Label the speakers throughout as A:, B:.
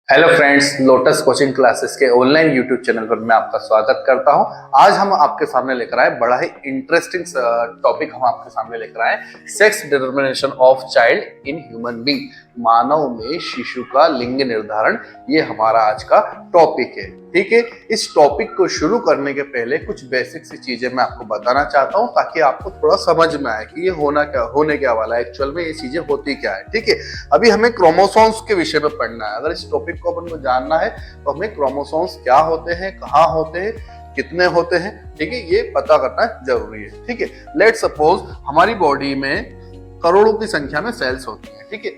A: Hello friends, lotus coaching classes के online YouTube channel पर मैं आपका स्वागत करता हूं। आज हम आपके सामने लेकर आए बड़ा ही इंटरेस्टिंग टॉपिक हम आपके सामने लेकर आए, sex determination of child in human being. मानव में शिशु का लिंग निर्धारण, ये हमारा आज का टॉपिक है। ठीक है, इस टॉपिक को शुरू करने के पहले कुछ बेसिक सी चीजें मैं आपको बताना चाहता हूं ताकि आपको थोड़ा समझ में आए कि ये होने क्या वाला है, एक्चुअल में ये चीजें होती क्या है। ठीक है, अभी हमें क्रोमोसोम्स के विषय में पढ़ना है। अगर इस टॉपिक को अपन को जानना है तो हमें क्रोमोसोम्स क्या होते हैं, कहाँ होते हैं, कितने होते हैं, ठीक है, ये पता करना जरूरी है। ठीक है, लेट सपोज हमारी बॉडी में करोड़ों की संख्या में सेल्स होती हैं। ठीक है,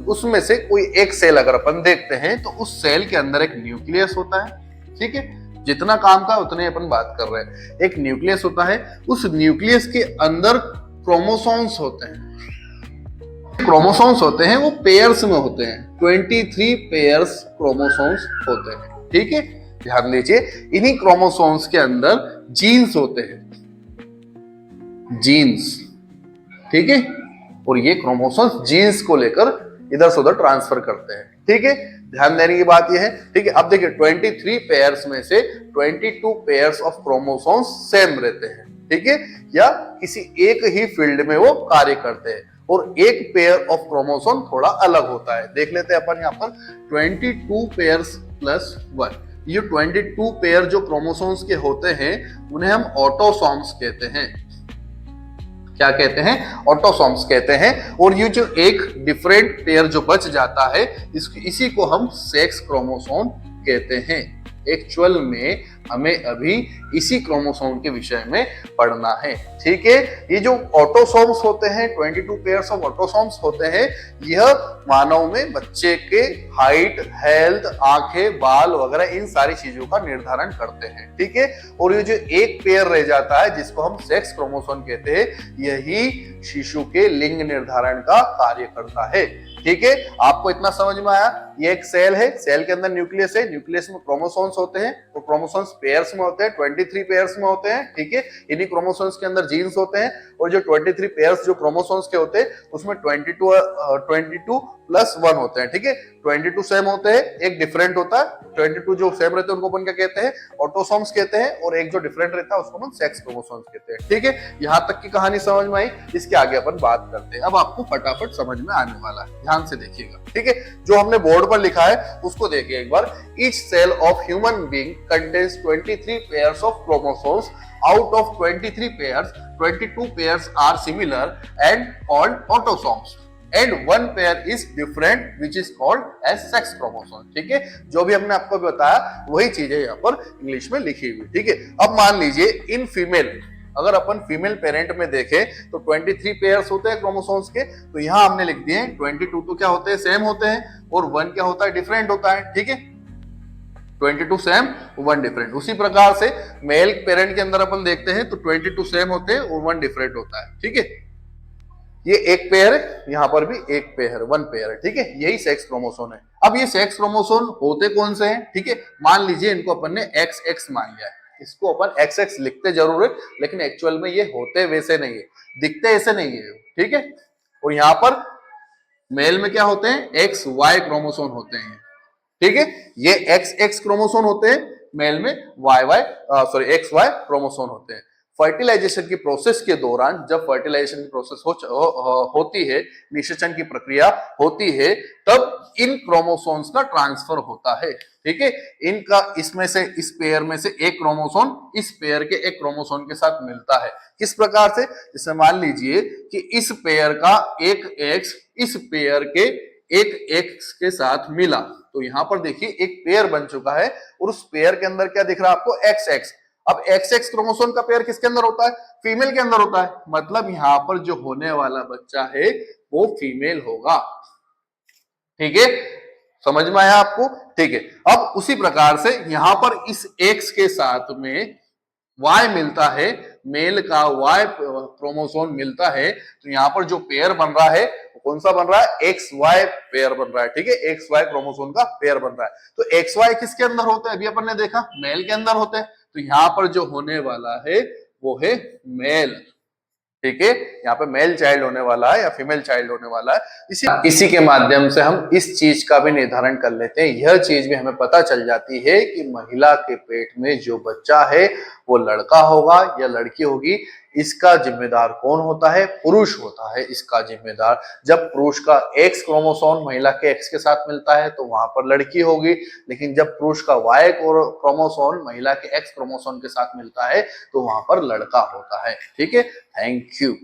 A: उसमें से कोई एक सेल अगर अपन देखते हैं तो उस सेल के अंदर एक न्यूक्लियस होता है। ठीक है, जितना काम का उतने अपन बात कर रहे हैं। एक न्यूक्लियस होता है, उस न्यूक्लियस के अंदर क्रोमोसोम्स होते हैं। क्रोमोसोम्स होते हैं वो पेयर्स में होते हैं, 23 पेयर्स क्रोमोसोम्स होते हैं। ठीक है, ध्यान दीजिए, इन्हीं क्रोमोसोम्स के अंदर जीन्स होते हैं, जीन्स। ठीक है, और ये क्रोमोसोम्स जीन्स को लेकर इधर से उधर ट्रांसफर करते हैं। ठीक है, ध्यान देने की बात यह है। ठीक है, अब देखिए 23 पेयर्स में से 22 पेयर्स ऑफ क्रोमोसोम्स सेम रहते हैं। ठीक है, या किसी एक ही फील्ड में वो कार्य करते हैं, और एक पेयर ऑफ क्रोमोसोम थोड़ा अलग होता है। देख लेते हैं अपन यहाँ पर 22 पेयर्स प्लस 1। ये 22 पेयर जो क्रोमोसोम्स के होते हैं उन्हें हम ऑटोसोम्स कहते हैं। क्या कहते हैं? ऑटोसोम्स कहते हैं। और ये जो एक डिफरेंट पेयर जो बच जाता है इसी को हम सेक्स क्रोमोसोम कहते हैं। एक्चुअल में हमें अभी इसी क्रोमोसोम के विषय में पढ़ना है। ठीक है, ये जो ऑटोसोम्स होते हैं, 22 पेयर्स ऑफ ऑटोसोम्स होते हैं, यह मानव में बच्चे के हाइट, हेल्थ, आंखें, बाल वगैरह इन सारी चीजों का निर्धारण करते हैं। ठीक है, और ये जो एक पेयर रह जाता है जिसको हम सेक्स क्रोमोसोम कहते हैं, यही शिशु के लिंग निर्धारण का कार्य करता है। ठीक है, आपको इतना समझ में आया? ये एक सेल है, सेल के अंदर न्यूक्लियस है, न्यूक्लियस में क्रोमोसोम्स होते हैं, तो क्रोमोसोम्स पेयर्स में होते हैं, 23 पेयर्स में होते हैं। ठीक है, इन्हीं क्रोमोसोम्स के अंदर जीन्स होते हैं, और जो 23 पेयर्स जो क्रोमोसोम्स के होते हैं उसमें 22 प्लस 1 होते हैं। ठीक है, 22 सेम होते हैं, एक डिफरेंट होता है। 22 जो सेम रहते हैं उनको अपन क्या कहते हैं? ऑटोसोम्स कहते हैं, और एक जो डिफरेंट रहता है उसको अपन सेक्स क्रोमोसोम्स कहते हैं। ठीक है, यहां तक की कहानी समझ में आई। इसके आगे अपन बात करते हैं। अब आपको फटाफट समझ में आने वाला है, ध्यान से देखिएगा। ठीक है, जो हमने बोर्ड पर लिखा है उसको देखिए एक बार। Each cell of human being contains 23 pairs of chromosomes. Out of 23 pairs, 22 pairs are similar and called autosomes, and one pair is different which is called as sex chromosome। ठीक है, जो भी हमने आपको बताया वही चीज है यहाँ पर इंग्लिश में लिखी हुई। ठीक है, अब मान लीजिए इन फीमेल, अगर अपन फीमेल पेरेंट में देखें तो 23 पेयर्स होते हैं क्रोमोसोम्स के, तो यहाँ हमने लिख दिए 22 तो क्या होते हैं? सेम होते हैं, और 1 क्या होता है? डिफरेंट होता है। ठीक है, 22 सेम, 1 डिफरेंट। उसी प्रकार से मेल पेरेंट के अंदर अपन देखते हैं तो 22 सेम होते हैं और 1 डिफरेंट होता है। ठीक है, ये एक पेयर है, यहाँ पर भी एक पेयर, 1 पेयर है। ठीक है, यही सेक्स क्रोमोसोम है। अब ये सेक्स क्रोमोसोम होते कौन से हैं? ठीक है, मान लीजिए इनको अपन ने XX मान लिया है, इसको अपन XX लिखते जरूर है, लेकिन एक्चुअल में ये होते वैसे नहीं है, दिखते ऐसे नहीं है। ठीक है, और यहाँ पर मेल में क्या होते हैं? XY क्रोमोसोम होते हैं। ठीक है, ये XX क्रोमोसोम होते हैं, मेल में XY क्रोमोसोम होते हैं। फर्टिलाइजेशन की प्रोसेस के दौरान, जब फर्टिलाइजेशन की प्रोसेस होती है, निषेचन की प्रक्रिया होती है, तब इन क्रोमोसोम्स का ट्रांसफर होता है। ठीक है, इनका इसमें से, इस पेयर में से एक क्रोमोसोम इस पेयर के एक क्रोमोसोम के साथ मिलता है। किस प्रकार से? जैसे मान लीजिए कि इस पेयर का एक X इस पेयर के एक X के साथ मिला, तो यहां पर देखिए एक पेयर बन चुका है, और उस पेयर के अंदर क्या दिख रहा है आपको? XX। अब XX क्रोमोसोम का पेयर किसके अंदर होता है? फीमेल के अंदर होता है, मतलब यहां पर जो होने वाला बच्चा है वो फीमेल होगा। ठीक है, समझ में आया आपको? ठीक है, अब उसी प्रकार से यहां पर इस X के साथ में Y मिलता है, मेल का Y क्रोमोसोम मिलता है, तो यहां पर जो पेयर बन रहा है कौन सा बन रहा है? XY पेयर बन रहा है। ठीक है, XY क्रोमोसोम का पेयर बन रहा है। तो XY किसके अंदर होता है? अभी अपन ने देखा मेल के अंदर होते हैं, तो यहां पर जो होने वाला है वो है मेल। ठीक है, यहाँ पे मेल चाइल्ड होने वाला है या फीमेल चाइल्ड होने वाला है। इसी के माध्यम से हम इस चीज का भी निर्धारण कर लेते हैं, यह चीज भी हमें पता चल जाती है कि महिला के पेट में जो बच्चा है वो लड़का होगा या लड़की होगी। इसका जिम्मेदार कौन होता है? पुरुष होता है इसका जिम्मेदार। जब पुरुष का एक्स क्रोमोसोम महिला के एक्स के साथ मिलता है तो वहां पर लड़की होगी, लेकिन जब पुरुष का वाई क्रोमोसोम महिला के एक्स क्रोमोसोम के साथ मिलता है तो वहां पर लड़का होता है। ठीक है, थैंक यू।